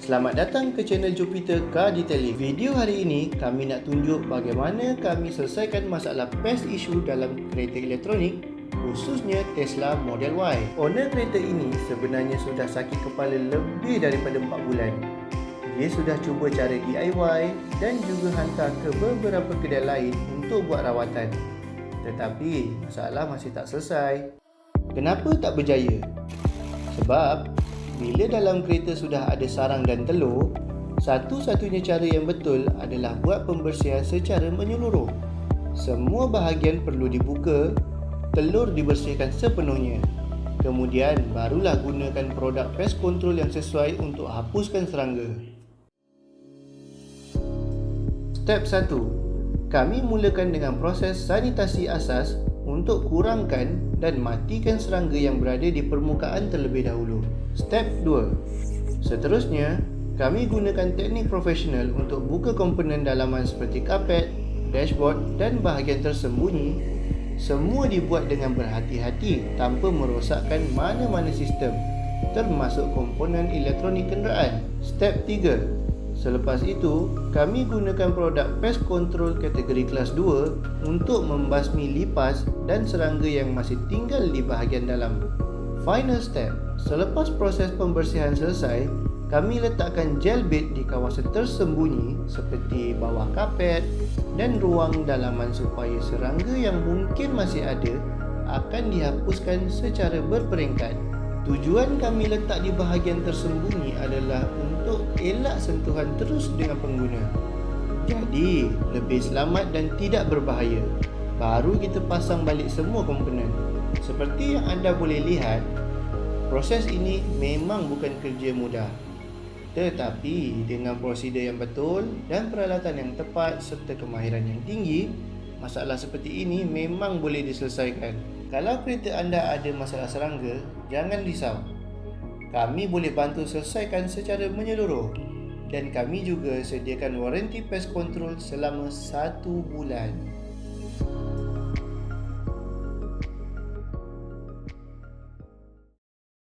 Selamat datang ke channel Jupiter Car Detailing. Video hari ini kami nak tunjuk bagaimana kami selesaikan masalah pest issue dalam kereta elektronik, khususnya Tesla Model Y. Owner kereta ini sebenarnya sudah sakit kepala lebih daripada 4 bulan. Dia sudah cuba cara DIY dan juga hantar ke beberapa kedai lain untuk buat rawatan. Tetapi masalah masih tak selesai. Kenapa tak berjaya? Sebab bila dalam kereta sudah ada sarang dan telur, satu-satunya cara yang betul adalah buat pembersihan secara menyeluruh. Semua bahagian perlu dibuka, telur dibersihkan sepenuhnya. Kemudian barulah gunakan produk pest control yang sesuai untuk hapuskan serangga. Step 1. Kami mulakan dengan proses sanitasi asas untuk kurangkan dan matikan serangga yang berada di permukaan terlebih dahulu. Step 2. Seterusnya, kami gunakan teknik profesional untuk buka komponen dalaman seperti kapet, dashboard dan bahagian tersembunyi. Semua dibuat dengan berhati-hati tanpa merosakkan mana-mana sistem, termasuk komponen elektronik kenderaan. Step 3. Selepas itu, kami gunakan produk pest control kategori kelas 2 untuk membasmi lipas dan serangga yang masih tinggal di bahagian dalam. Final step, selepas proses pembersihan selesai, kami letakkan gel bait di kawasan tersembunyi seperti bawah kapet dan ruang dalaman supaya serangga yang mungkin masih ada akan dihapuskan secara berperingkat. Tujuan kami letak di bahagian tersembunyi adalah untuk elak sentuhan terus dengan pengguna. Jadi, lebih selamat dan tidak berbahaya. Baru kita pasang balik semua komponen. Seperti yang anda boleh lihat, proses ini memang bukan kerja mudah. Tetapi dengan prosedur yang betul dan peralatan yang tepat serta kemahiran yang tinggi, masalah seperti ini memang boleh diselesaikan. Kalau kereta anda ada masalah serangga, jangan risau. Kami boleh bantu selesaikan secara menyeluruh. Dan kami juga sediakan waranti pest control selama 1 bulan.